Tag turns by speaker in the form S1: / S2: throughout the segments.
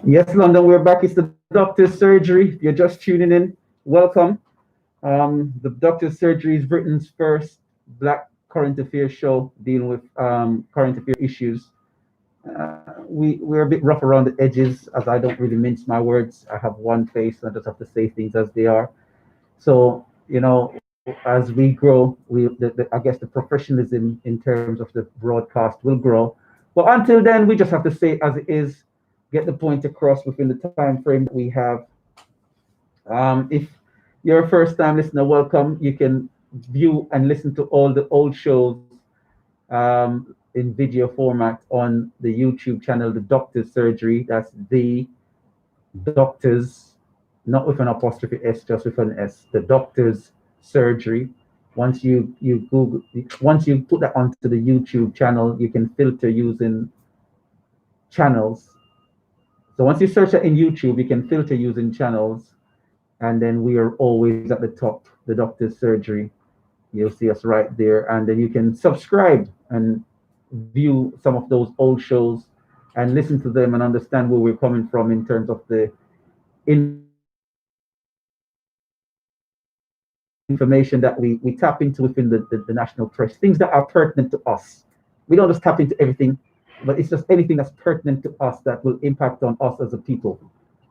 S1: Yes, London, we're back. It's the doctor's surgery. If you're just tuning in, welcome. The doctor's surgery is Britain's first black current affairs show dealing with current affairs issues. We're a bit rough around the edges, as I don't really mince my words. I have one face, and I just have to say things as they are. So, as we grow, I guess the professionalism in terms of the broadcast will grow. But until then, we just have to say it as it is, get the point across within the time frame that we have. If you're a first time listener, welcome. You can view and listen to all the old shows in video format on the YouTube channel, The Doctor's Surgery. That's The Doctor's, not with an apostrophe S, just with an S. The Doctor's Surgery. Once you put that onto the YouTube channel, you can filter using channels. So once you search that in YouTube, you can filter using channels, and then we are always at the top, The Doctor's Surgery. You'll see us right there, and then you can subscribe and view some of those old shows and listen to them and understand where we're coming from in terms of the information that we tap into within the national press, things that are pertinent to us. We don't just tap into everything, but it's just anything that's pertinent to us that will impact on us as a people.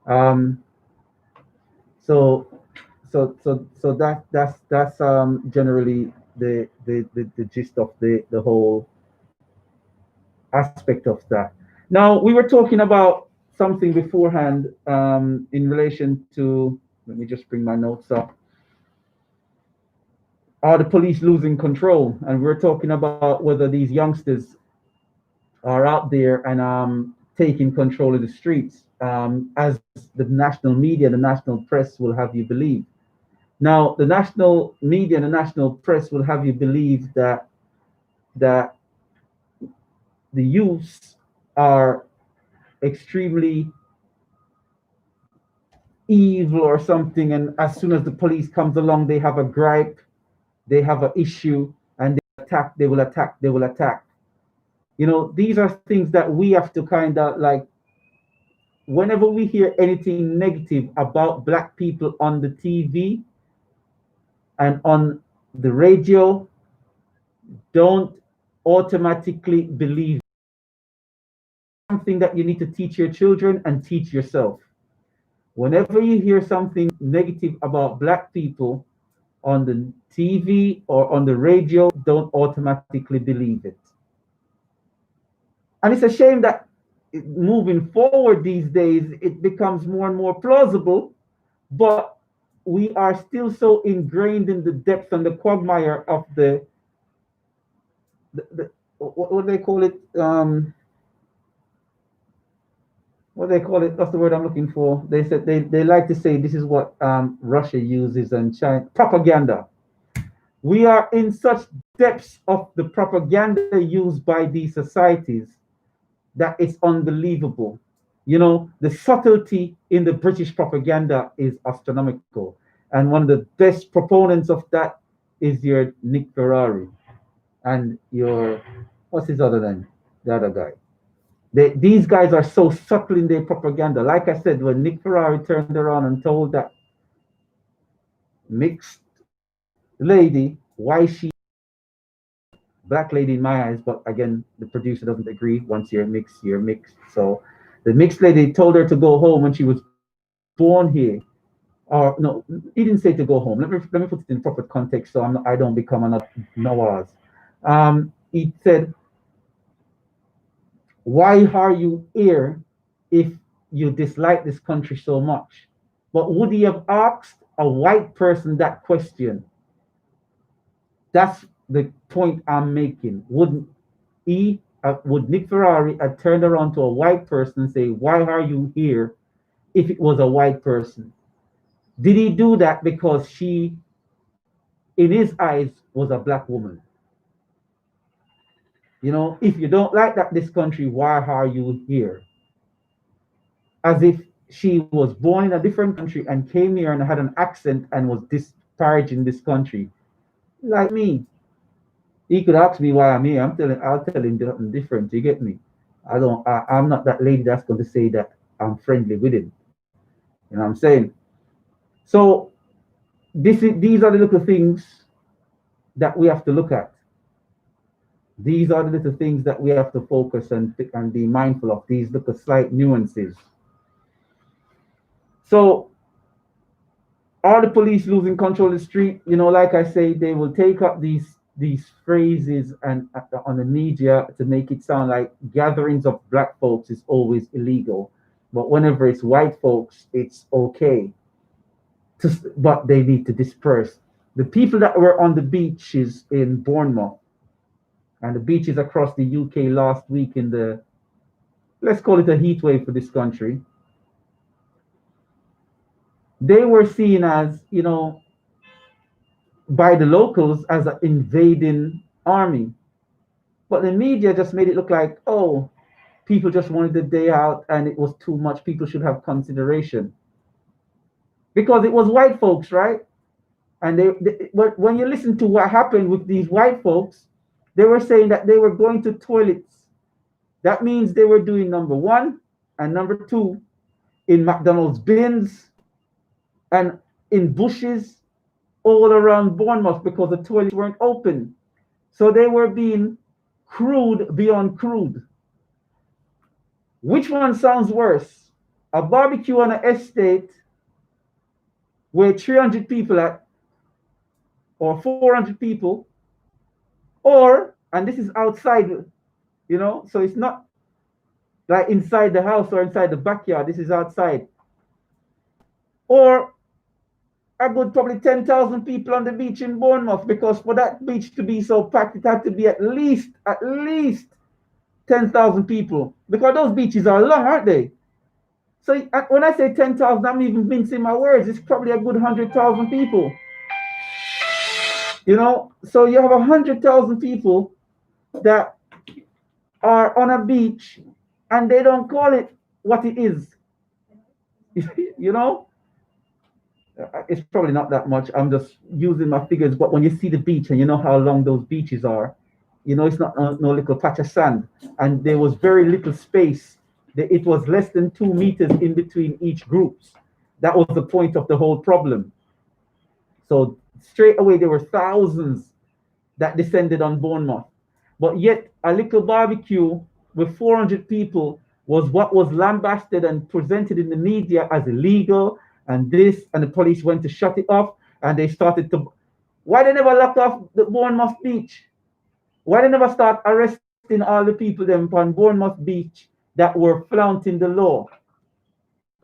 S1: Um, so that's generally the gist of the whole aspect of that. Now we were talking about something beforehand in relation to. Let me just bring my notes up. Are the police losing control? And we're talking about whether these youngsters are out there and taking control of the streets, as the national media, the national press will have you believe. Now, the national media and the national press will have you believe that the youths are extremely evil or something, and as soon as the police comes along, they have a gripe, they have an issue, and they will attack, they will attack. These are things that we have to kind of like, whenever we hear anything negative about black people on the TV and on the radio, don't automatically believe something that you need to teach your children and teach yourself. Whenever you hear something negative about black people on the TV or on the radio, don't automatically believe it. And it's a shame that moving forward these days, it becomes more and more plausible, but we are still so ingrained in the depths and the quagmire of the what do they call it? What they call it? That's the word I'm looking for. They said they like to say this is what Russia uses and China propaganda. We are in such depths of the propaganda used by these societies that it's unbelievable. The subtlety in the British propaganda is astronomical. And one of the best proponents of that is your Nick Ferrari and your, what's his other name? The other guy. These guys are so subtle in their propaganda. Like I said, when Nick Ferrari turned around and told that mixed lady why she black lady in my eyes, but again, the producer doesn't agree. Once you're mixed. So the mixed lady told her to go home when she was born here. Or no, he didn't say to go home. Let me put it in proper context so I don't become another Nawaz. He said, "Why are you here if you dislike this country so much?" But would he have asked a white person that question? That's the point I'm making. Would Nick Ferrari have turned around to a white person and say, "Why are you here?" if it was a white person? Did he do that because she, in his eyes, was a black woman? If you don't like that this country, why are you here? As if she was born in a different country and came here and had an accent and was disparaging this country. Like me, he could ask me why I'm here. I'll tell him something different. You get me? I'm not that lady that's going to say that. I'm friendly with him. You know what I'm saying? So these are the little things that we have to look at. These are the little things that we have to focus and be mindful of. These little slight nuances. So are the police losing control of the street? You know, like I say, they will take up these phrases and on the media to make it sound like gatherings of black folks is always illegal, but whenever it's white folks, it's okay. But they need to disperse. The people that were on the beaches in Bournemouth and the beaches across the UK last week in the, let's call it a heat wave for this country, they were seen as, you know, by the locals as an invading army. But the media just made it look like, oh, people just wanted the day out and it was too much. People should have consideration. Because it was white folks, right? And but when you listen to what happened with these white folks, they were saying that they were going to toilets. That means they were doing number one and number two in McDonald's bins and in bushes all around Bournemouth because the toilets weren't open. So they were being crude beyond crude. Which one sounds worse? A barbecue on an estate where 300 people at, or 400 people, or, and this is outside, you know, so it's not like inside the house or inside the backyard, this is outside. Or a good probably 10,000 people on the beach in Bournemouth, because for that beach to be so packed, it had to be at least 10,000 people, because those beaches are long, aren't they? So when I say 10,000, I'm even mincing my words. It's probably a good 100,000 people. You know, so you have 100,000 people that are on a beach and they don't call it what it is. You know, it's probably not that much. I'm just using my figures, but when you see the beach and you know how long those beaches are, you know, it's not no little patch of sand, and there was very little space. It was less than 2 meters in between each groups. That was the point of the whole problem. So straight away there were thousands that descended on Bournemouth. But yet a little barbecue with 400 people was what was lambasted and presented in the media as illegal and this, and the police went to shut it off and they started to, why they never lock off the Bournemouth beach? Why they never start arresting all the people them on Bournemouth beach that were flaunting the law?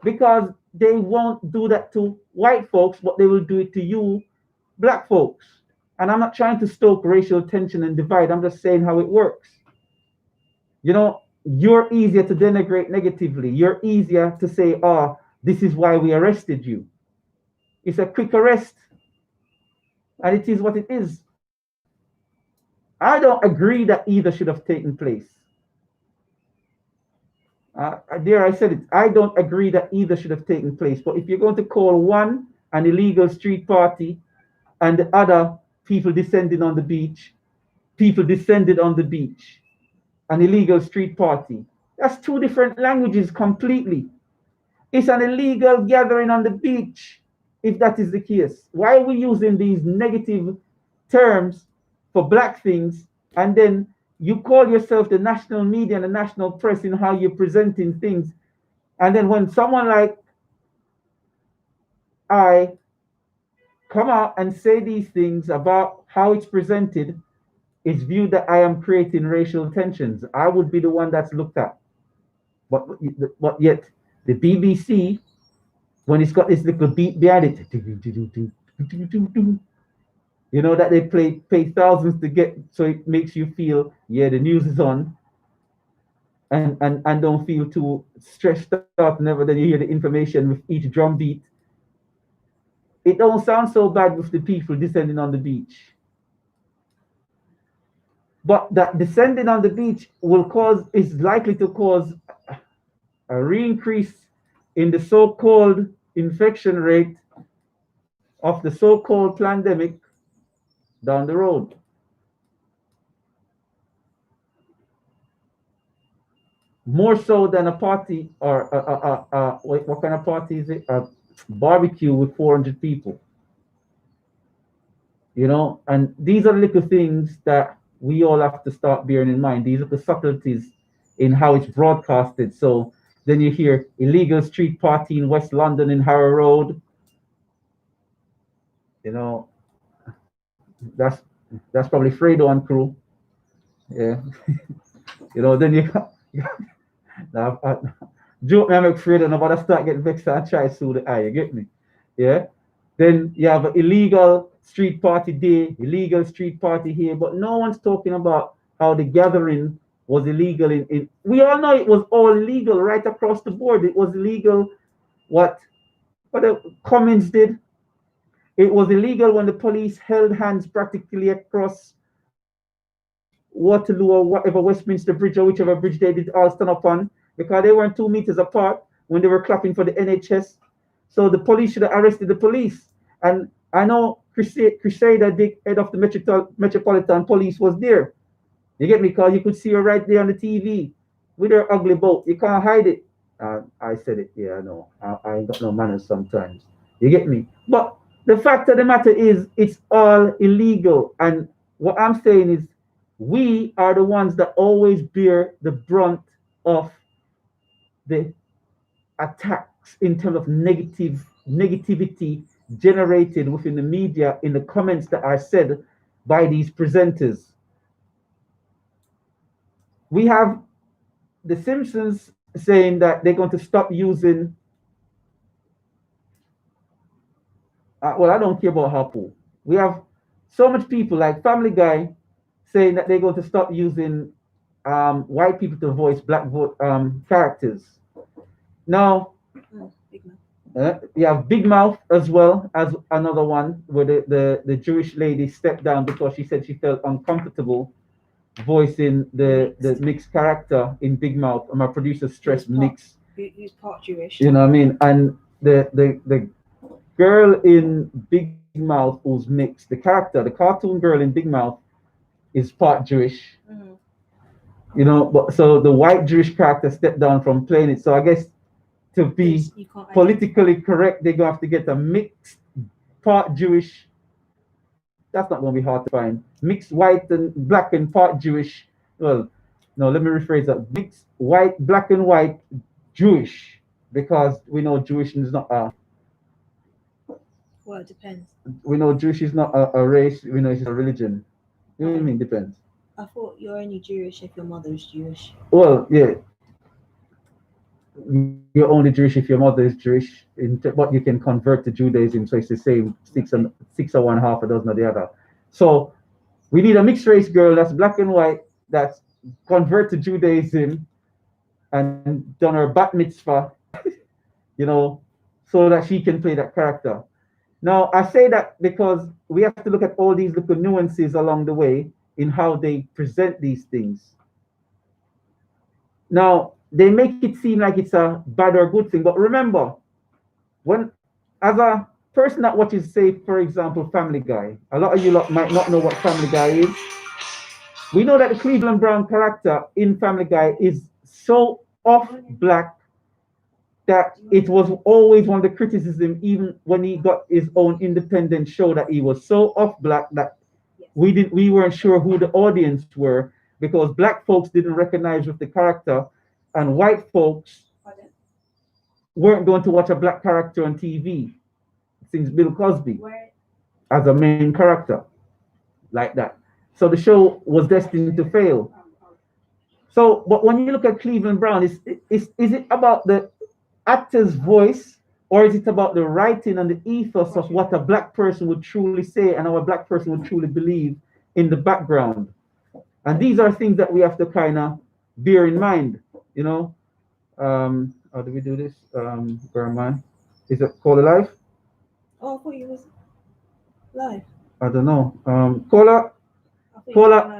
S1: Because they won't do that to white folks, but they will do it to you, black folks. And I'm not trying to stoke racial tension and divide. I'm just saying how it works. You know, you're easier to denigrate negatively. You're easier to say, oh, this is why we arrested you. It's a quick arrest. And it is what it is. I don't agree that either should have taken place. There, I said it. I don't agree that either should have taken place. But if you're going to call one an illegal street party and the other people descending on the beach, people descended on the beach, an illegal street party, that's two different languages completely. It's an illegal gathering on the beach, if that is the case. Why are we using these negative terms for black things, and then you call yourself the national media and the national press in how you're presenting things, and then when someone like I come out and say these things about how it's presented, it's viewed that I am creating racial tensions. I would be the one that's looked at. But yet the BBC, when it's got this little beat behind it, you know, that they pay thousands to get, so it makes you feel, yeah, the news is on, and don't feel too stressed out whenever then you hear the information with each drum beat. It don't sound so bad with the people descending on the beach. But that descending on the beach is likely to cause a re-increase in the so-called infection rate of the so-called pandemic down the road. more so than a party or what kind of party is it? A barbecue with 400 people, And these are little things that we all have to start bearing in mind. These are the subtleties in how it's broadcasted. So then you hear illegal street party in West London in Harrow Road. You know, that's that's probably Fredo and crew. Yeah. Then you now, joke me, I'm afraid of nobody start getting vexed and try to sue the eye. You get me? Yeah. Then you have an illegal street party day, illegal street party here, but no one's talking about how the gathering was illegal. We all know it was all illegal right across the board. It was illegal. What the Cummins did. It was illegal when the police held hands practically across Waterloo or whatever Westminster Bridge or whichever bridge they did all stand up on because they weren't 2 meters apart when they were clapping for the NHS. So the police should have arrested the police. And I know Crusader Dick, head of the Metropolitan Police, was there. You get me? Because you could see her right there on the TV with her ugly boat. You can't hide it. I said it. Yeah, I know. I ain't got no manners sometimes. You get me? But the fact of the matter is, it's all illegal. And what I'm saying is, we are the ones that always bear the brunt of the attacks in terms of negativity generated within the media in the comments that are said by these presenters. We have the Simpsons saying that they're going to stop using. Well, I don't care about Harpo. We have so much people like Family Guy saying that they're going to stop using white people to voice black characters. Now, you have Big Mouth as well as another one where the Jewish lady stepped down because she said she felt uncomfortable voicing the mixed character in Big Mouth. And my producer stressed mix.
S2: He's part Jewish.
S1: You know what I mean? And the girl in Big Mouth who's mixed, the character, the cartoon girl in Big Mouth is part Jewish. But so the white Jewish character stepped down from playing it. So I guess to be politically correct, they're gonna have to get a mixed part Jewish. That's not gonna be hard to find. Mixed white and black and part Jewish. Well, no, let me rephrase that. Mixed white, black and white Jewish, because we know Jewish is not a.
S2: Well, it depends.
S1: We know Jewish is not a race. We know it's a religion. What do you mean depends?
S2: I thought you're only Jewish if your mother is Jewish.
S1: Well, yeah. You're only Jewish if your mother is Jewish, but you can convert to Judaism. So it's the same six or one, half a dozen of the other. So we need a mixed race girl that's black and white, that's convert to Judaism and done her bat mitzvah, so that she can play that character. Now, I say that because we have to look at all these little nuances along the way in how they present these things. Now, they make it seem like it's a bad or good thing, but remember, when as a person that watches, say, for example, Family Guy, a lot of you lot might not know what Family Guy is. We know that the Cleveland Brown character in Family Guy is so off black that it was always one of the criticism, even when he got his own independent show, that he was so off black that we weren't sure who the audience were, because black folks didn't recognize with the character, and white folks weren't going to watch a black character on TV since Bill Cosby as a main character like that. So the show was destined to fail. So, but when you look at Cleveland Brown, is it about the actor's voice, or is it about the writing and the ethos of what a black person would truly say and how a black person would truly believe in the background? And these are things that we have to kind of bear in mind, How do we do this? Berman, is it call live?
S2: Oh, I thought you was live.
S1: I don't know. Caller,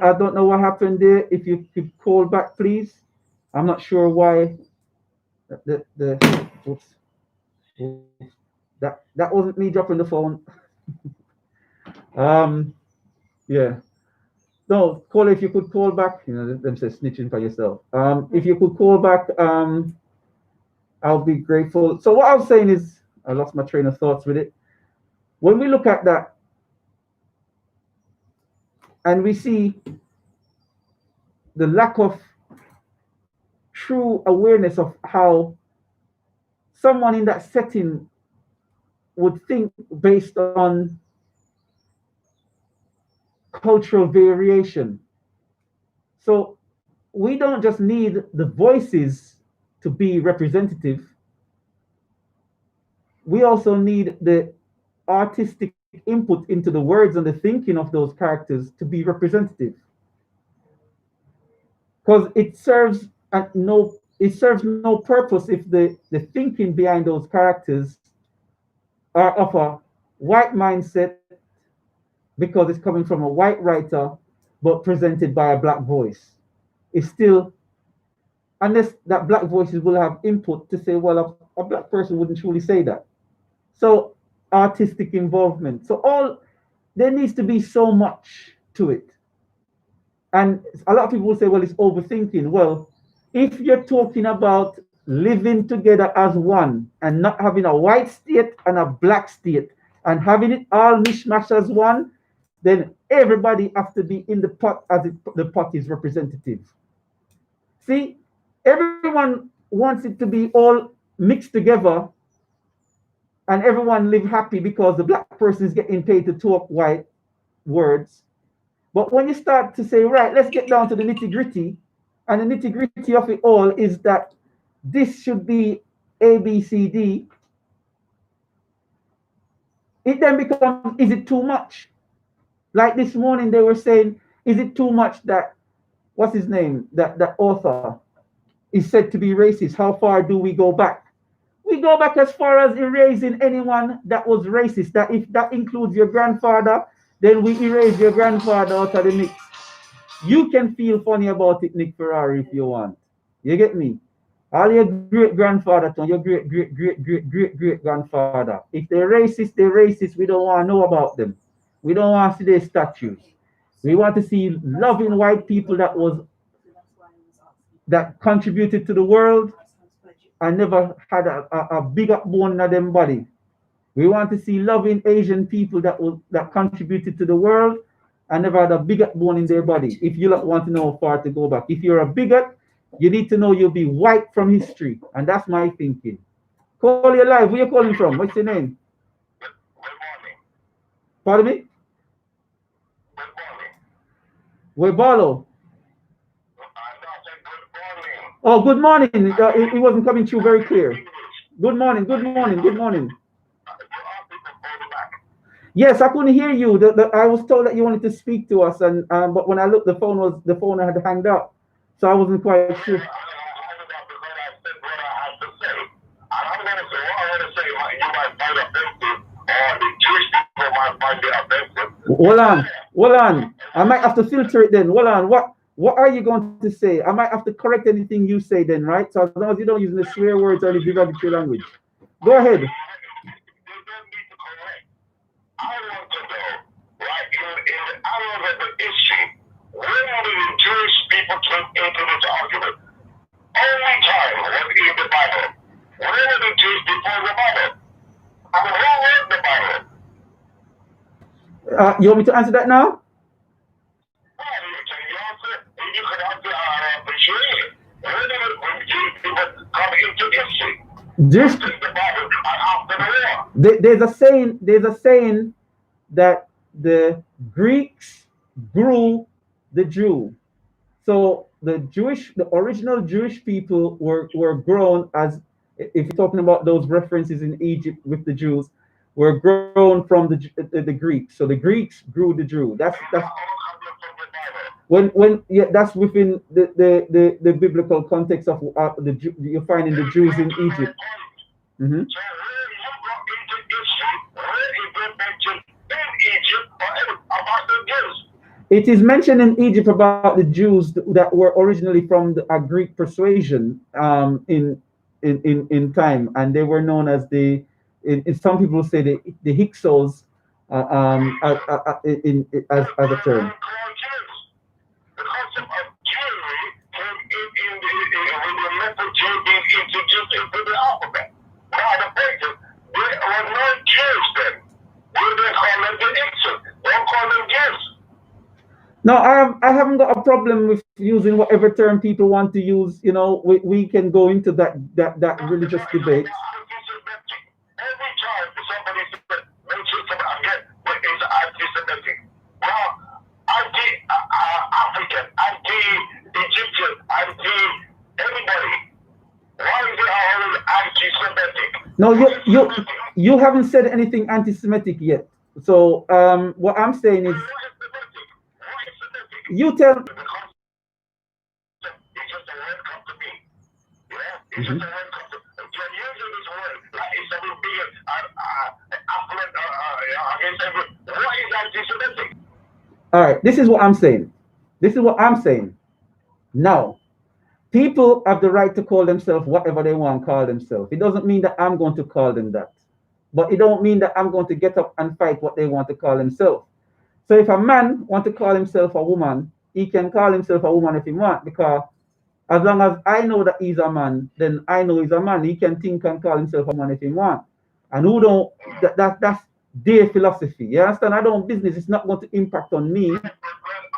S1: I don't know what happened there. If you could call back, please. I'm not sure why. Oops. That wasn't me dropping the phone. Yeah. No, call if you could call back. You know, them say snitching for yourself. If you could call back, I'll be grateful. So what I was saying is, I lost my train of thoughts with it. When we look at that and we see the lack of true awareness of how someone in that setting would think based on cultural variation. So we don't just need the voices to be representative, we also need the artistic input into the words and the thinking of those characters to be representative. Because it serves no purpose if the thinking behind those characters are of a white mindset because it's coming from a white writer but presented by a black voice. It's still, unless that black voices will have input to say, well, a black person wouldn't truly say that. So artistic involvement. So all there needs to be so much to it. And a lot of people will say, well, it's overthinking. Well, if you're talking about living together as one and not having a white state and a black state and having it all mishmash as one, then everybody has to be in the pot as the pot is representative. See, everyone wants it to be all mixed together and everyone live happy because the black person is getting paid to talk white words. But when you start to say, right, let's get down to the nitty gritty, and the nitty gritty of it all is that this should be A, B, C, D, it then becomes, is it too much? Like this morning, they were saying, is it too much that, what's his name, that author is said to be racist? How far do we go back? We go back as far as erasing anyone that was racist. That if that includes your grandfather, then we erase your grandfather out of the mix. You can feel funny about it, Nick Ferrari, if you want. You get me? All your great grandfather, your great grandfather. If they're racist, they're racist. We don't want to know about them. We don't want to see their statues. We want to see loving white people that contributed to the world and never had a big up bone in them body. We want to see loving Asian people that contributed to the world and never had a bigot bone in their body. If you want to know how far to go back, if you're a bigot, you need to know you'll be wiped from history, and that's my thinking. Call you live. Where you calling from? What's your name? Pardon me? Webalo. Oh, good morning. It wasn't coming through very clear. Good morning. Good morning. Good morning. Yes, I couldn't hear you. I was told that you wanted to speak to us, and but when I looked, the phone had hanged up, so I wasn't quite sure. Hold on. I might have to filter it then. Hold on. What are you going to say? I might have to correct anything you say then, right? So as long as you don't use the swear words or the derogatory language. Go ahead.
S3: I want to know, like in the hour of the issue, when did the Jewish people come into this argument? Only time was in the Bible. When were the Jews before the Bible? I mean, who read the Bible?
S1: You want me to answer that now?
S3: You could answer appreciate. When did the Jewish people come into history?
S1: There's a saying that the Greeks grew the Jew. So the original Jewish people were grown as, if you're talking about those references in Egypt with the Jews, were grown from the Greeks. So the Greeks grew the Jew. That's that's within the biblical context of you find in the Jews in Egypt. Mm-hmm. It is mentioned in Egypt about the Jews that were originally from a Greek persuasion in time, and they were known as some people say the Hyksos as a term. No, I haven't got a problem with using whatever term people want to use. You know, we can go into that religious debate.
S3: Anti-Semitic. Every time somebody mentions something again, what is anti-Semitic? Well, anti-African, anti-Egyptian, anti-everybody. Why is it always anti-Semitic?
S1: No, you haven't said anything anti-Semitic yet. So what I'm saying is,
S3: What is Semitic? What is Semitic?
S1: you tell.
S3: Because it's just a word come to me. Yeah, it's
S1: Mhm.
S3: just a word come to me. You're using this word like it's something big, affluent, against every. What is anti-Semitic?
S1: All right, this is what I'm saying. This is what I'm saying. Now, people have the right to call themselves whatever they want to call themselves. It doesn't mean that I'm going to call them that. But it don't mean that I'm going to get up and fight what they want to call themselves. So if a man want to call himself a woman, he can call himself a woman if he want, because as long as I know that he's a man, then I know he's a man. He can think and call himself a woman if he want. And who don't that's their philosophy. You understand? I don't business. It's not going to impact on me.
S3: But on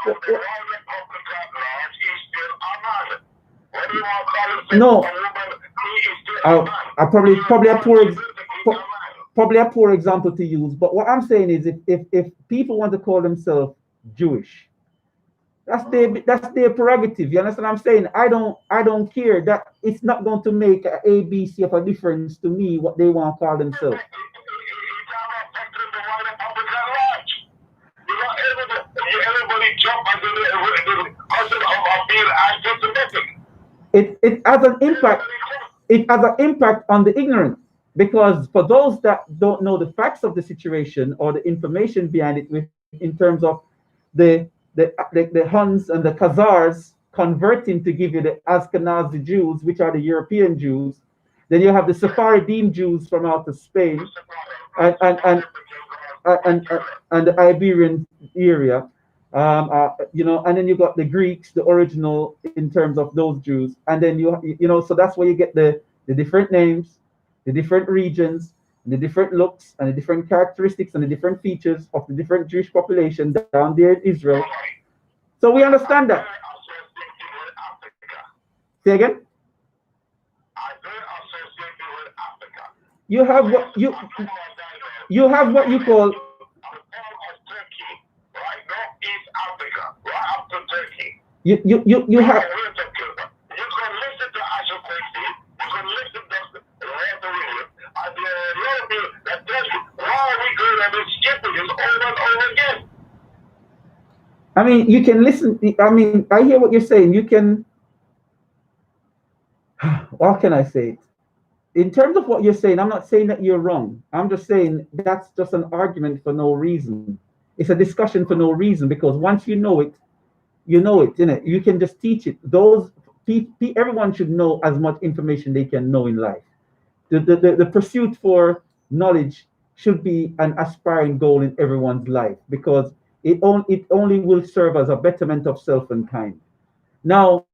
S3: the law Republican laws, he's still a man. Whether you want to call himself
S1: No,
S3: a woman, he is still a
S1: I,
S3: man.
S1: I probably a poor
S3: He's a man.
S1: probably a poor example to use. But what I'm saying is, if people want to call themselves Jewish, that's their prerogative. You understand what I'm saying? I don't care. That it's not going to make a ABC of a difference to me what they want to call themselves.
S3: It's not affecting the white Republican laws. You know, everybody jump under the concept of being anti-Semitic.
S1: It has an impact. It has an impact on the ignorant, because for those that don't know the facts of the situation or the information behind it, with in terms of the the Huns and the Khazars converting to give you the Ashkenazi Jews, which are the European Jews. Then you have the Sephardim Jews from out of Spain, and and and and, and the Iberian area. And then you got the Greeks, the original in terms of those Jews, and then so that's where you get the different names, the different regions, the different looks, and the different characteristics and the different features of the different Jewish population down there in Israel. So we understand that. Say again. You have what you have what you call. You have.
S3: You can listen to Asher Quincy, you can listen to Randy Williams, and there are a lot of people that tell you why we go and be skipping this over and over again.
S1: I mean, you can listen. I mean, I hear what you're saying. You can. What can I say? In terms of what you're saying, I'm not saying that you're wrong. I'm just saying that's just an argument for no reason. It's a discussion for no reason, because once you know it, innit? You can just teach it. Everyone should know as much information they can know in life. The pursuit for knowledge should be an aspiring goal in everyone's life, because it only will serve as a betterment of self and kind. Now,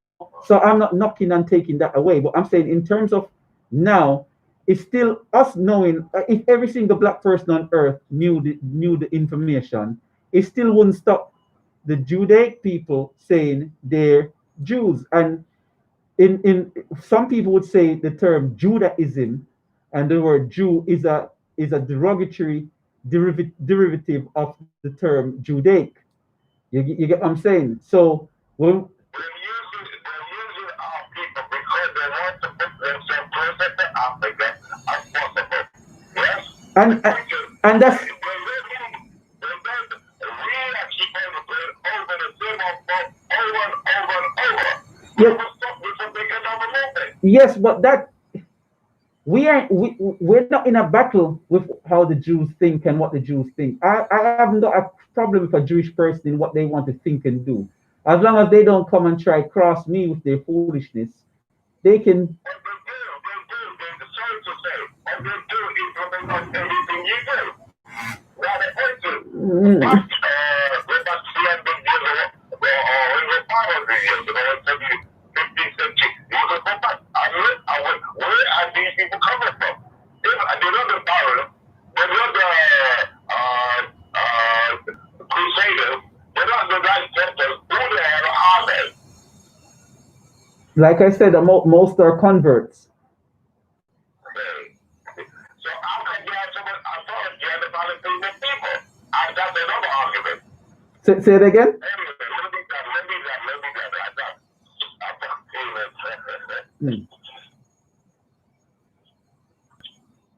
S1: so I'm not knocking and taking that away, but I'm saying in terms of now, it's still us knowing. If every single black person on earth knew the information, it still wouldn't stop the Judaic people saying they're Jews. And in some people would say the term Judaism and the word Jew is a derogatory derivative of the term Judaic. You get what I'm saying? So when
S3: They're using our people because they want to put themselves closer to Africa as possible. Yes?
S1: and and, and that's yeah, yes, but that we're not in a battle with how the Jews think and what the Jews think. I haven't got a problem with a Jewish person in what they want to think and do. As long as they don't come and try cross me with their foolishness, they can. Mm,
S3: Where are these people coming from? They know the power. They know the Crusaders. They're not the right sector.
S1: Like I said, most are converts.
S3: Okay. So how can you have someone authority and the Palestinian people? And that's another argument.
S1: Say it again.
S3: Anyway, let me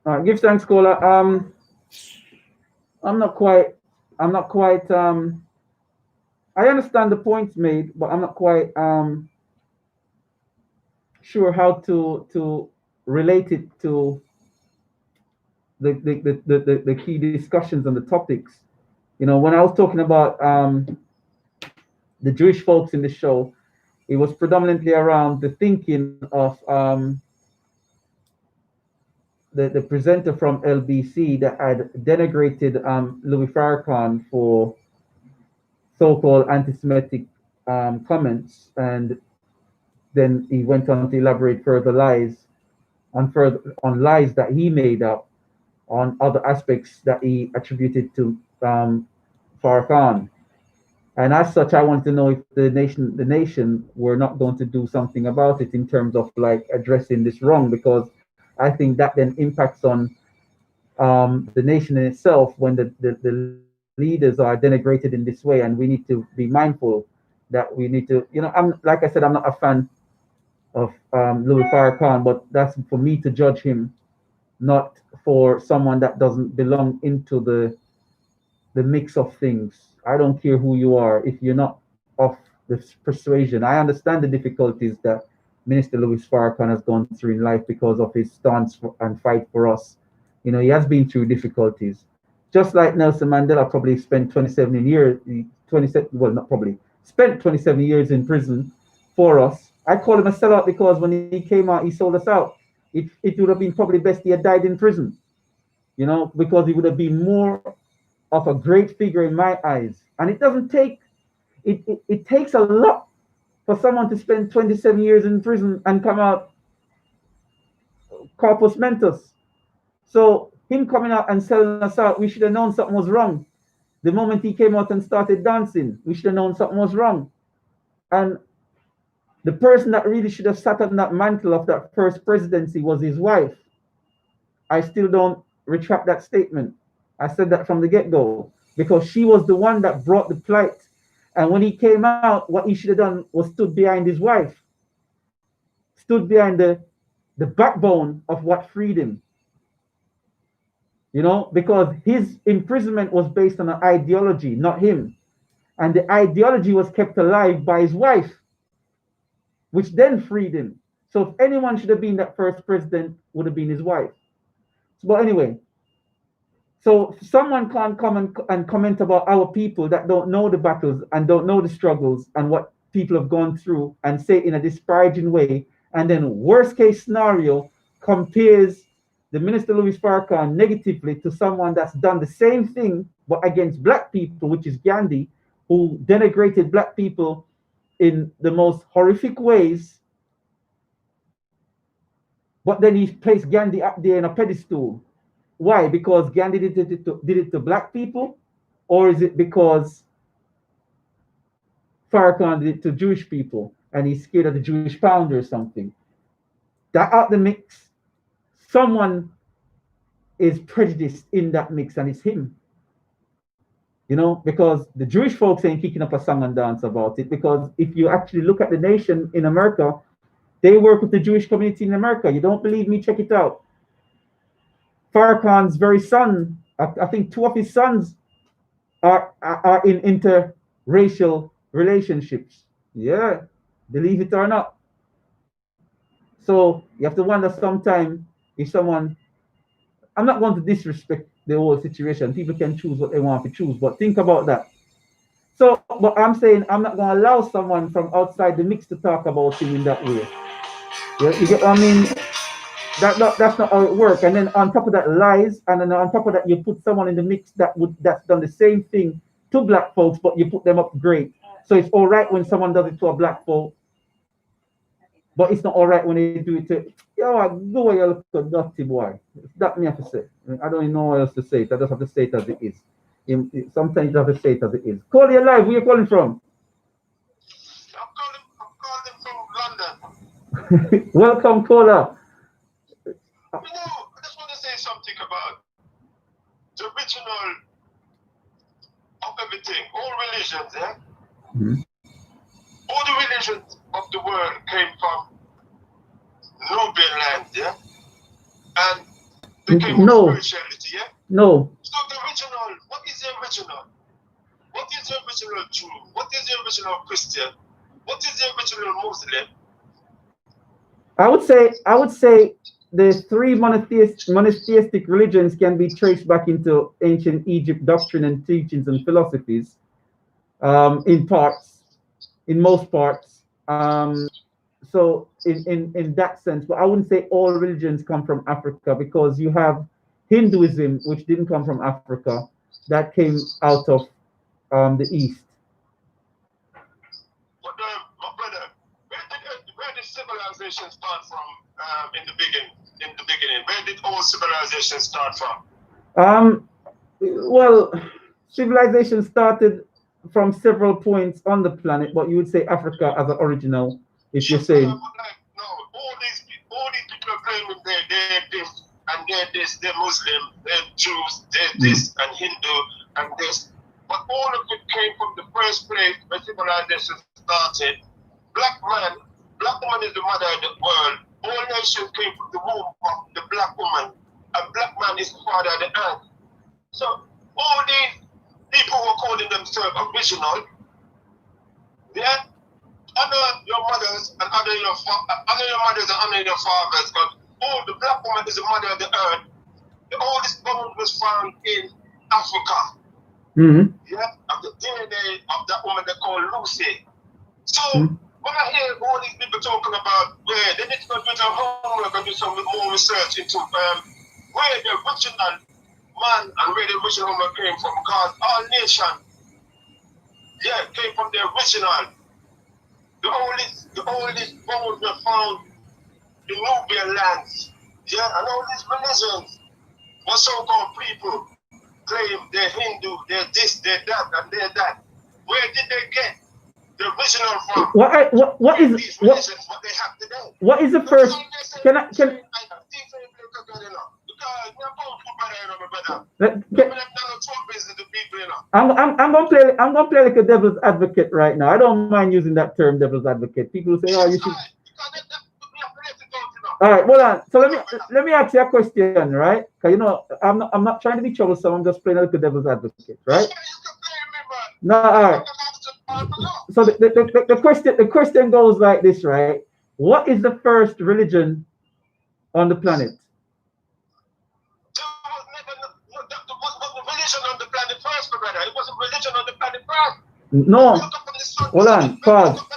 S3: that.
S1: Give thanks, Cola. I'm not quite. I understand the points made, but I'm not quite sure how to relate it to the key discussions on the topics. You know, when I was talking about the Jewish folks in the show, it was predominantly around the thinking of the presenter from LBC that had denigrated Louis Farrakhan for so-called anti-Semitic comments, and then he went on to elaborate further lies that he made up on other aspects that he attributed to Farrakhan. And as such, I want to know if the nation were not going to do something about it in terms of like addressing this wrong, because I think that then impacts on the nation in itself when the leaders are denigrated in this way, and we need to be mindful that we need to, you know, I'm like I said, I'm not a fan of Louis Farrakhan, but that's for me to judge him, not for someone that doesn't belong into the mix of things. I don't care who you are if you're not of this persuasion. I understand the difficulties that Minister Louis Farrakhan has gone through in life because of his stance and fight for us. You know, he has been through difficulties. Just like Nelson Mandela probably spent 27 years, 27, well, not probably, spent 27 years in prison for us. I call him a sellout because when he came out, he sold us out. It would have been probably best he had died in prison, you know, because he would have been more of a great figure in my eyes. And it doesn't take, it takes a lot for someone to spend 27 years in prison and come out corpus mentis. So him coming out and selling us out, we should have known something was wrong. The moment he came out and started dancing, we should have known something was wrong. And the person that really should have sat on that mantle of that first presidency was his wife. I still don't retract that statement. I said that from the get-go because she was the one that brought the plight. And when he came out, what he should have done was stood behind his wife, stood behind the backbone of what freed him. You know, because his imprisonment was based on an ideology, not him. And the ideology was kept alive by his wife, which then freed him. So if anyone should have been that first president, would have been his wife. But anyway, so someone can't come and comment about our people that don't know the battles and don't know the struggles and what people have gone through and say in a disparaging way. And then worst case scenario compares the Minister Louis Farrakhan negatively to someone that's done the same thing, but against black people, which is Gandhi, who denigrated black people in the most horrific ways. But then he placed Gandhi up there in a pedestal. Why? Because Gandhi did it to black people? Or is it because Farrakhan did it to Jewish people and he's scared of the Jewish pound or something? That out the mix, someone is prejudiced in that mix, and it's him. You know, because the Jewish folks ain't kicking up a song and dance about it, because if you actually look at the nation in America, they work with the Jewish community in America. You don't believe me? Check it out. Farrakhan's very son, I think two of his sons are in interracial relationships. Yeah, believe it or not. So you have to wonder sometimes if someone, I'm not going to disrespect the whole situation. People can choose what they want to choose, but think about that. So, but I'm saying I'm not going to allow someone from outside the mix to talk about him in that way. You get what I mean? That's not how it works. And then on top of that, lies, and then on top of that, you put someone in the mix that's done the same thing to black folks, but you put them up great. So it's all right when someone does it to a black folk, but it's not all right when they do it to, yo, go away, you little dirty boy. That me have to say. I don't even know what else to say it. I just have to say it as it is. Sometimes you have to say it as it is. Call you live. Where you calling from?
S3: I'm calling from London.
S1: Welcome, caller.
S3: You know, I just want to say something about the original of everything, all religions, yeah?
S1: Mhm.
S3: All the religions of the world came from Nubian land, yeah? And they came from
S1: No.
S3: spirituality, yeah?
S1: No.
S3: So the original, what is the original? What is the original Jew? What is the original Christian? What is the original Muslim?
S1: I would say the three monotheistic religions can be traced back into ancient Egypt doctrine and teachings and philosophies, in parts, in most parts. So in that sense, but I wouldn't say all religions come from Africa, because you have Hinduism, which didn't come from Africa, that came out of the East.
S3: But my brother, where did civilization start from in the beginning? Where did all civilization start from?
S1: Well, civilization started from several points on the planet, but you would say Africa as an original, if you're
S3: Yes,
S1: saying.
S3: but like, no, all these people are claiming they're this and they're this, they're Muslim, they're Jews, they're this and Hindu and this. But all of it came from the first place where civilization started. Black woman is the mother of the world. All nations came from the womb of the black woman. And black man is the father of the earth. So all these people who are calling themselves original, yeah, honor your mothers and honor your mothers and honor your fathers. Because all the black woman is the mother of the earth. The oldest bone was found in Africa.
S1: Mm-hmm.
S3: Yeah, of the DNA of that woman they call Lucy. So when I hear all these people talking about where they need to go do some homework and do some more research into where the original man and where the original woman came from, because our nation, yeah, came from the original. The oldest bones were found in Nubian lands. Yeah, and all these religions, what so-called people claim they're Hindu, they're this, they're that, and they're that. Where did they get the original from?
S1: What is
S3: These religions, what they have today?
S1: what is the first? Can I I'm gonna play like a devil's advocate right now. I don't mind using that term, devil's advocate. People say, "Oh, you should." All right, hold on. So let me ask you a question, right? Because you know I'm not trying to be troublesome. I'm just playing like a devil's advocate, right? No, all right. So the question goes like this, right? What is the first religion on the planet?
S3: It wasn't religion on the planet first.
S1: No. Hold on. Pause.
S3: I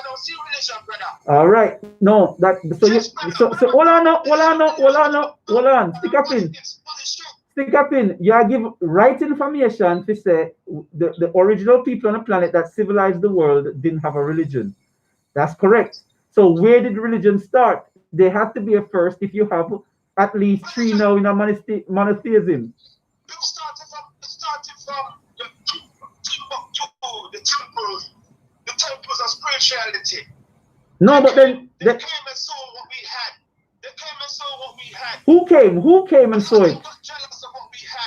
S3: don't see religion, brother.
S1: All right. No. So hold on. Stick up in. You give right information to say the original people on the planet that civilized the world didn't have a religion. That's correct. So where did religion start? There has to be a first if you have at least three now in a monotheism.
S3: It started from the temples of spirituality.
S1: No, but then
S3: they came and saw what we had.
S1: Who came and saw it?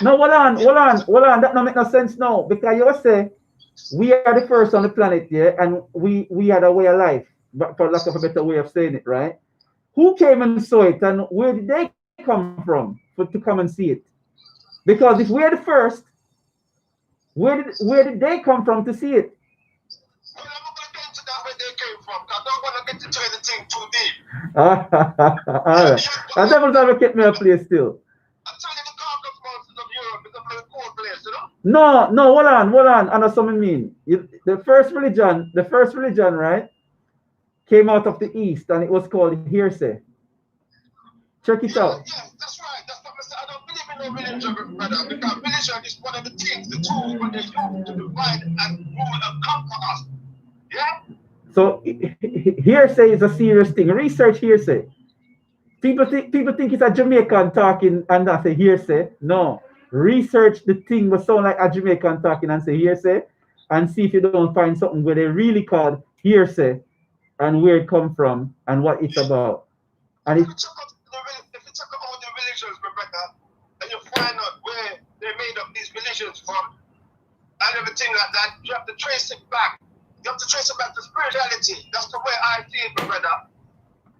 S1: No, hold on. That don't make no sense now. Because you say we are the first on the planet, yeah, and we had a way of life, but for lack of a better way of saying it, right? Who came and saw it, and where did they come from to come and see it? Because if we're the first, where did they come from to see it?
S3: Well, I'm not going to get into that where they came from. I don't want to get into anything too deep.
S1: All right. And devil's advocate me a place still.
S3: I'm telling you, the Caucasus Mountains of Europe is a very cool place, you know?
S1: No, hold on. I know something mean. The first religion, right, came out of the East, and it was called hearsay. Check it out.
S3: Yeah, that's right. That's what I said. I don't believe in no religion, brother, because religion is one of the things, the tools when they use to divide and rule and conquer us. Yeah?
S1: So hearsay is a serious thing. Research hearsay. People think it's a Jamaican talking and that's a hearsay. No. Research the thing that sound like a Jamaican talking and say hearsay, and see if you don't find something where they really called hearsay and where it come from and what it's about. And
S3: If
S1: it,
S3: you check out all the religions, my brother, and you find out where they made up these religions from and everything like that, you have to trace it back. You have to trace it back to spirituality. That's the way I see it, my brother.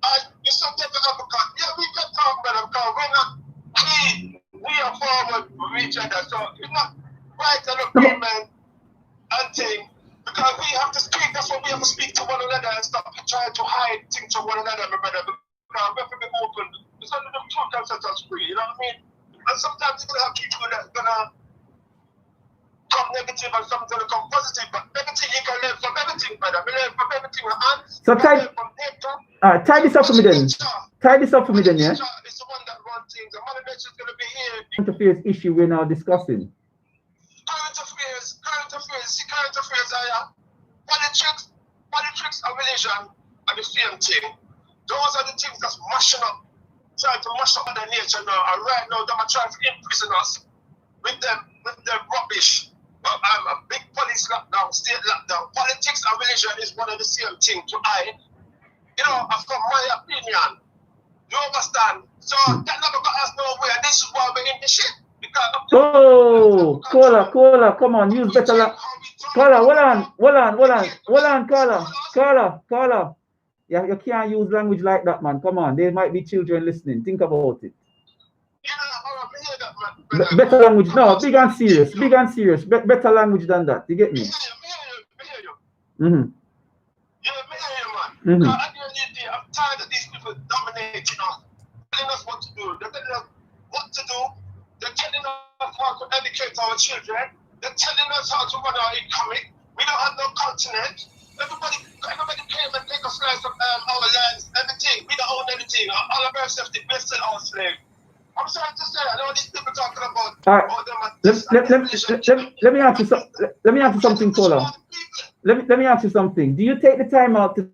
S3: And you said that because yeah, we can talk, brother, because we're not we are forward with each other. So it's not right on agreement and thing. Because we have to speak, that's what we have to speak to one another and stop trying to hide things from one another, my brother. Because we have to be open. It's only the truth that sets us free, you know what I mean? And sometimes you're gonna have people that's gonna come negative and some gonna come positive, but everything you can learn from everything, brother. We learn from everything.
S1: So
S3: learn from nature.
S1: tie this up for me then. Tie this up for me then, yeah?
S3: It's the one that runs things. The Mother Nature's gonna be here.
S1: Current affairs issue we're now discussing.
S3: Current affairs, politics and religion are the same thing. Those are the things that's mashing up, trying to mash up Mother Nature now. And right now, they're trying to imprison us with them rubbish. A big police lockdown, state lockdown. Politics and religion is one of the same thing to from my opinion. You understand? So that never got us nowhere. This is why we're in the shit.
S1: Oh, Kola, come on, use better language. Kola, hold on, Kola. Yeah, you can't use language like that, man. Come on, there might be children listening. Think about it. Better language, no, big and serious. Better language than that. You get me?
S3: I'm tired of these people dominating us, telling us what to do. They're telling us what to do. They're telling us how to educate our children. They're telling us how to run our economy. We don't have no continent. Everybody came and take a slice of our lands, everything. We don't own anything. All of our safety, we're still our slave. I'm sorry to say, I know these people talking about.
S1: All right. Let me ask you something, Kola. Let me ask you something. Do you take the time out to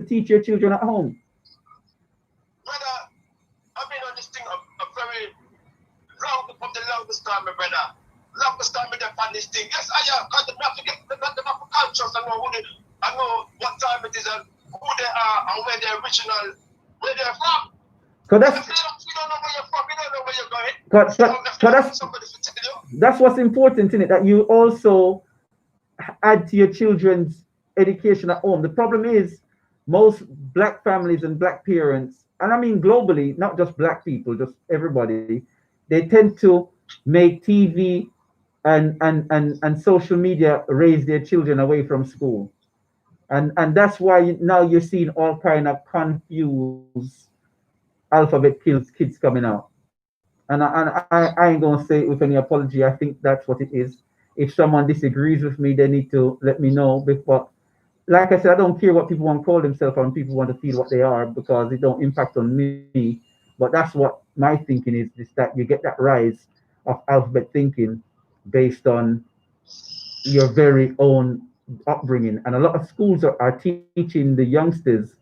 S1: teach your children at home?
S3: Brother, I've been on this thing a very from the longest time, my brother. Longest time with them on this thing. Yes, I am. Because they have to get them conscious and I know what time it is and who they are and where they're from.
S1: So that's,
S3: we don't know where you're from, we don't know where you're going.
S1: That's what's important in it, that you also add to your children's education at home. The problem is most black families and black parents, and I mean globally, not just black people, just everybody, they tend to make TV and social media raise their children away from school. And that's why now you're seeing all kind of confused alphabet kids coming out. And I ain't gonna say it with any apology. I think that's what it is. If someone disagrees with me, they need to let me know. But like I said, I don't care what people want to call themselves and people want to feel what they are because it don't impact on me. But that's what my thinking is that you get that rise of alphabet thinking based on your very own upbringing. And a lot of schools are teaching the youngsters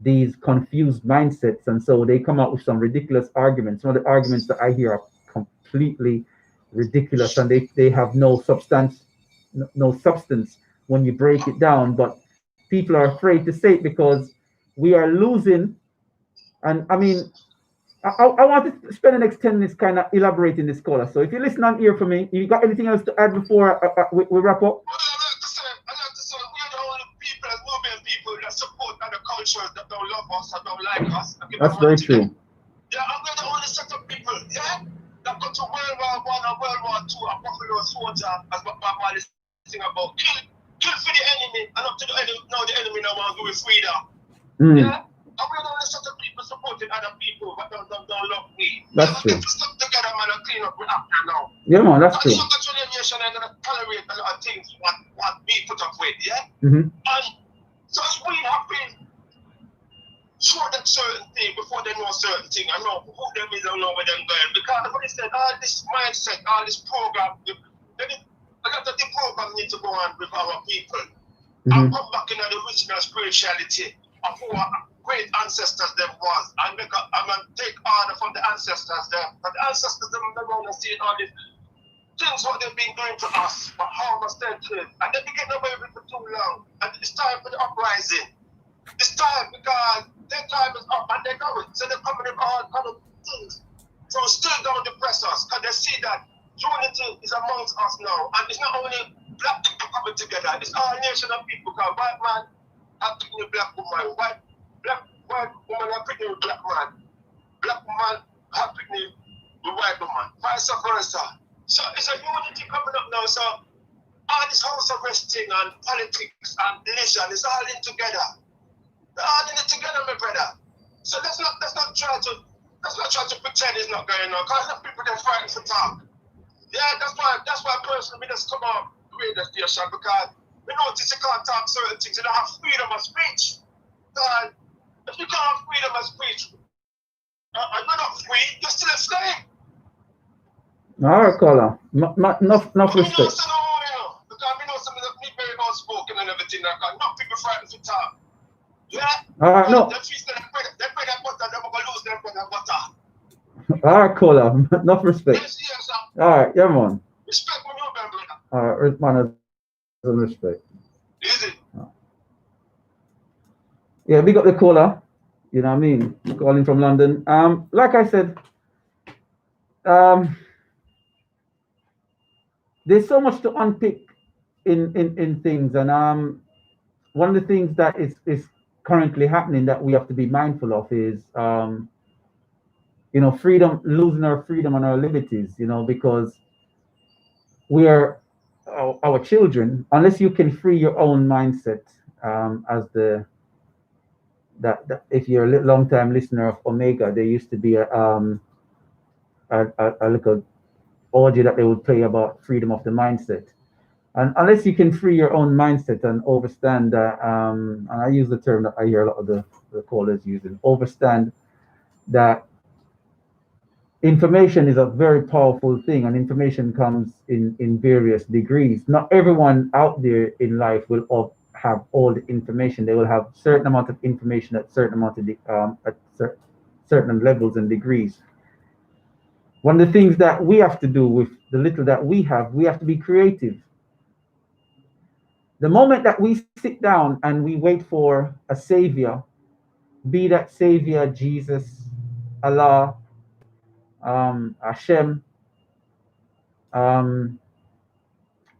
S1: these confused mindsets, and so they come out with some ridiculous arguments. Some of the arguments that I hear are completely ridiculous, and they have no substance when you break it down. But people are afraid to say it because we are losing. And I mean, I want to spend the next 10 minutes kind of elaborating this caller. So if you listen on here for me, you got anything else to add before we wrap up?
S3: Cultures that don't love us and don't like us.
S1: That's very true.
S3: Yeah, I'm going to only set up people, yeah, that go to World War I and World War II, a buffalo soldier, as what Bob Marley sing about. Kill for the enemy, and up to the enemy, now the enemy now want to do with freedom. Yeah? I'm going to only set up people supporting other people, but don't love me.
S1: That's true.
S3: Get stuff together, man, and clean up with after now.
S1: Yeah, man, that's true.
S3: The younger generation are going to tolerate a lot of things what we put up with, yeah? And so we have been show them certain thing before they know certain thing. I know who them is, I know where them going. Because the police said all this mindset, all this program, a lot of the program need to go on with our people. And come back in the original spirituality of who our great ancestors them was. And I'm going to take order from the ancestors there. But the ancestors them around and seeing all these things what they've been doing to us, but how much they're doing. And they've been getting away with it for too long. And it's time for the uprising. It's time because their time is up and they're going. So they're coming in all kind of things. So still don't depress us because they see that unity is amongst us now. And it's not only black people coming together, it's all nation of people. Because white man have picking with black woman, white woman have picking with black man, black woman have picking with white woman, vice versa. So it's a unity coming up now. So all this house arresting and politics and religion is all in together. They're all in it together, my brother. So let's not try to pretend it's not going on. Because some people they're frightened to talk. Yeah, that's why personally we just come on the radio station because we notice you can't talk certain things. You don't have freedom of speech. God, if you can't have freedom of speech and you're not free, you're still a slave.
S1: All right, caller. Enough respect.
S3: Because we know some of the people very outspoken and everything like that. Not people frightened to talk. Yeah?
S1: All right, no.
S3: They pray that butter, they're going to lose their bread and butter.
S1: All right, caller. Enough respect.
S3: Yes, sir.
S1: All right, yeah, man.
S3: Respect when you're brother.
S1: All right, man, and respect.
S3: Is it?
S1: Yeah, big up the caller. You know what I mean? Calling from London. Like I said, there's so much to unpick in things, and one of the things that is currently happening that we have to be mindful of is freedom, losing our freedom and our liberties, because we are our children, unless you can free your own mindset, as that if you're a long time listener of Omega, there used to be a little audio that they would play about freedom of the mindset. And unless you can free your own mindset and understand that, and I use the term that I hear a lot of the callers using, understand that information is a very powerful thing, and information comes in various degrees. Not everyone out there in life will have all the information. They will have certain amount of information at certain certain levels and degrees. One of the things that we have to do with the little that we have to be creative. The moment that we sit down and we wait for a savior, be that savior Jesus, Allah, Hashem,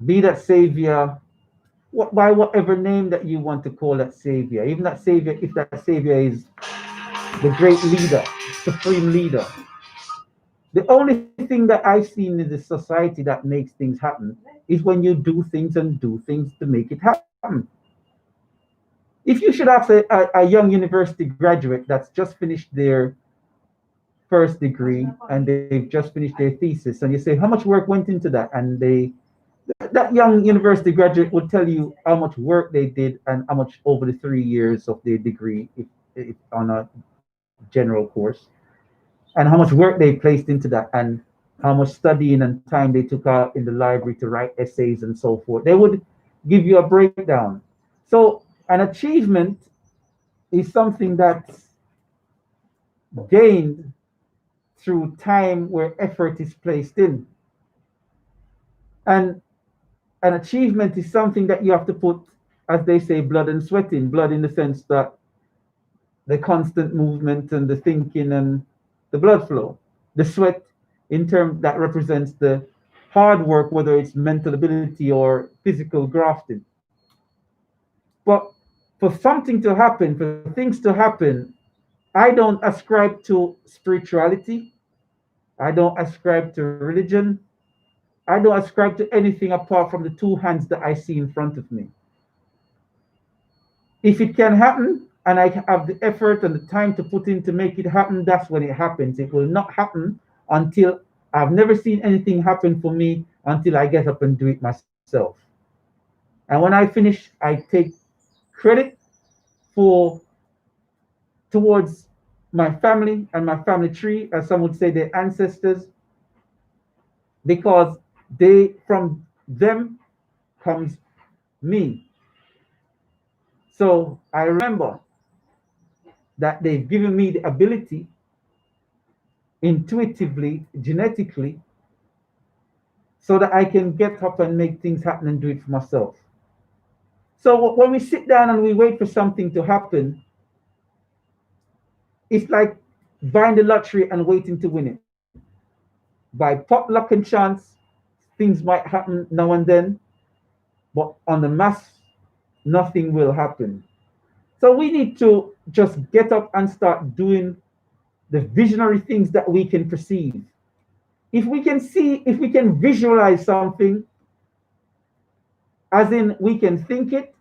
S1: be that savior, by whatever name that you want to call that savior, even that savior, if that savior is the great leader, supreme leader. The only thing that I've seen in the society that makes things happen is when you do things to make it happen. If you should ask a young university graduate that's just finished their first degree and they've just finished their thesis, and you say, how much work went into that? And that young university graduate would tell you how much work they did and how much over the 3 years of their degree, if on a general course, and how much work they placed into that, and how much studying and time they took out in the library to write essays and so forth. They would give you a breakdown. So an achievement is something that's gained through time where effort is placed in. And an achievement is something that you have to put, as they say, blood and sweat in. Blood in the sense that the constant movement and the thinking and the blood flow. The sweat in terms that represents the hard work, whether it's mental ability or physical grafting. But for something to happen, for things to happen, I don't ascribe to spirituality. I don't ascribe to religion. I don't ascribe to anything apart from the two hands that I see in front of me. If it can happen, and I have the effort and the time to put in to make it happen, that's when it happens. It will not happen until I've never seen anything happen for me until I get up and do it myself. And when I finish, I take credit towards my family and my family tree, as some would say, their ancestors, because from them comes me. So I remember that they've given me the ability, intuitively, genetically, so that I can get up and make things happen and do it for myself. So when we sit down and we wait for something to happen, it's like buying the lottery and waiting to win it. By pop luck and chance, things might happen now and then, but on the mass, nothing will happen. So we need to just get up and start doing the visionary things that we can perceive. If we can see, if we can visualize something, as in we can think it,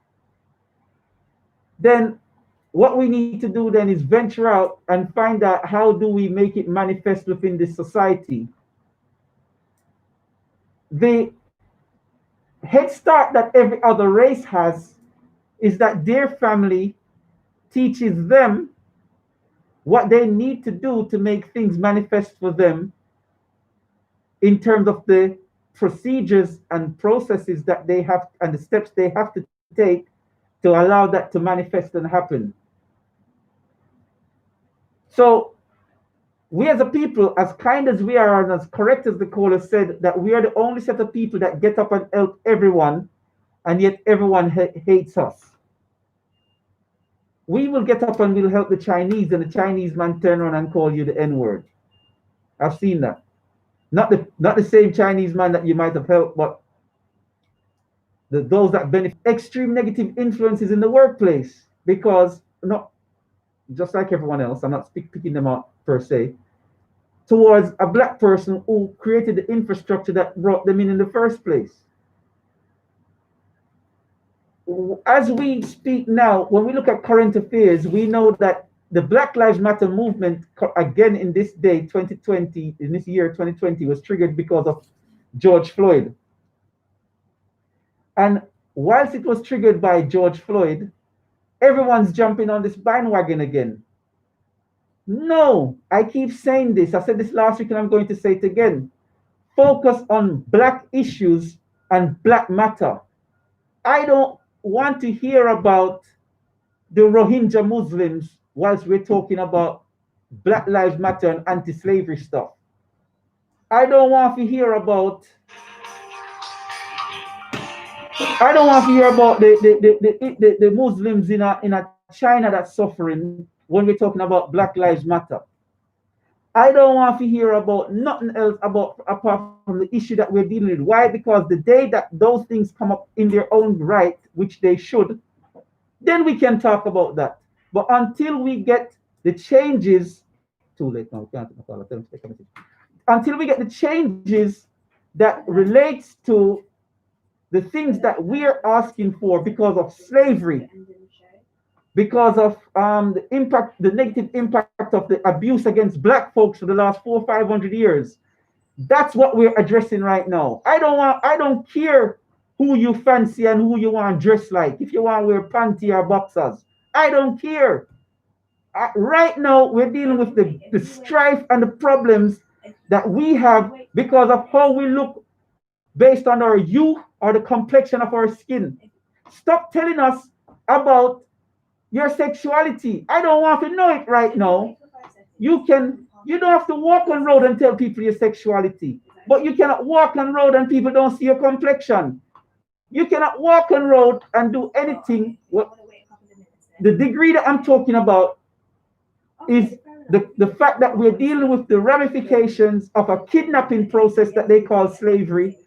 S1: then what we need to do then is venture out and find out how do we make it manifest within this society. The head start that every other race has is that their family teaches them what they need to do to make things manifest for them in terms of the procedures and processes that they have and the steps they have to take to allow that to manifest and happen. So we as a people, as kind as we are and as correct as the caller said, that we are the only set of people that get up and help everyone, and yet everyone hates us. We will get up and we'll help the Chinese, and the Chinese man turn around and call you the N-word. I've seen that. Not the same Chinese man that you might have helped, but those that benefit extreme negative influences in the workplace, because not just like everyone else, I'm not picking them out per se, towards a black person who created the infrastructure that brought them in the first place. As we speak now, when we look at current affairs, we know that the Black Lives Matter movement, again in this day, 2020, in this year 2020, was triggered because of George Floyd. And whilst it was triggered by George Floyd, everyone's jumping on this bandwagon again. No, I keep saying this. I said this last week and I'm going to say it again. Focus on black issues and black matter. I don't want to hear about the Rohingya Muslims whilst we're talking about Black Lives Matter and anti-slavery stuff. I don't want to hear about the Muslims in a China that's suffering when we're talking about Black Lives Matter. I don't want to hear about nothing else apart from the issue that we're dealing with. Why? Because the day that those things come up in their own right, which they should, then we can talk about that. But until we get the changes, too late now, we can't take a message. Until we get the changes that relates to the things that we're asking for because of slavery, because of the negative impact of the abuse against black folks for the last 400 or 500 years. That's what we're addressing right now. I don't care who you fancy and who you want to dress like. If you want to wear panty or boxers, I don't care. Right now, we're dealing with the strife and the problems that we have because of how we look based on our hue or the complexion of our skin. Stop telling us about your sexuality. I don't want to know it right now. You don't have to walk on road and tell people your sexuality, but you cannot walk on road and people don't see your complexion. You cannot walk on road and do anything. The degree that I'm talking about is the fact that we're dealing with the ramifications of a kidnapping process that they call slavery,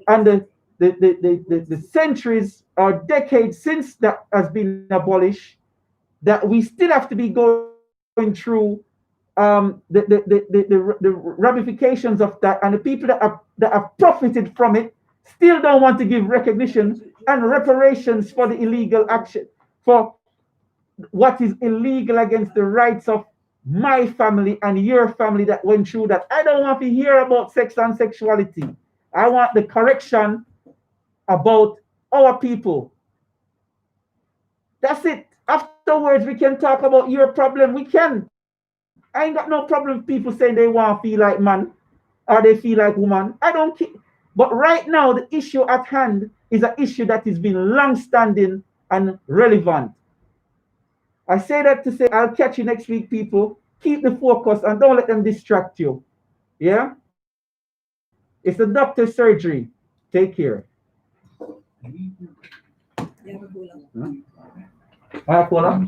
S1: and the centuries or decades since that has been abolished, that we still have to be going through the ramifications of that, and the people that have profited from it still don't want to give recognition and reparations for the illegal action, for what is illegal against the rights of my family and your family that went through that. I don't want to hear about sex and sexuality. I want the correction about our people. That's it. Afterwards, we can talk about your problem. We can. I ain't got no problem with people saying they want to feel like man or they feel like woman. I don't care. But right now, the issue at hand is an issue that has been long-standing and relevant. I say that to say I'll catch you next week, people. Keep the focus and don't let them distract you. Yeah? It's the doctor's surgery. Take care.
S2: Yeah,
S1: Caller?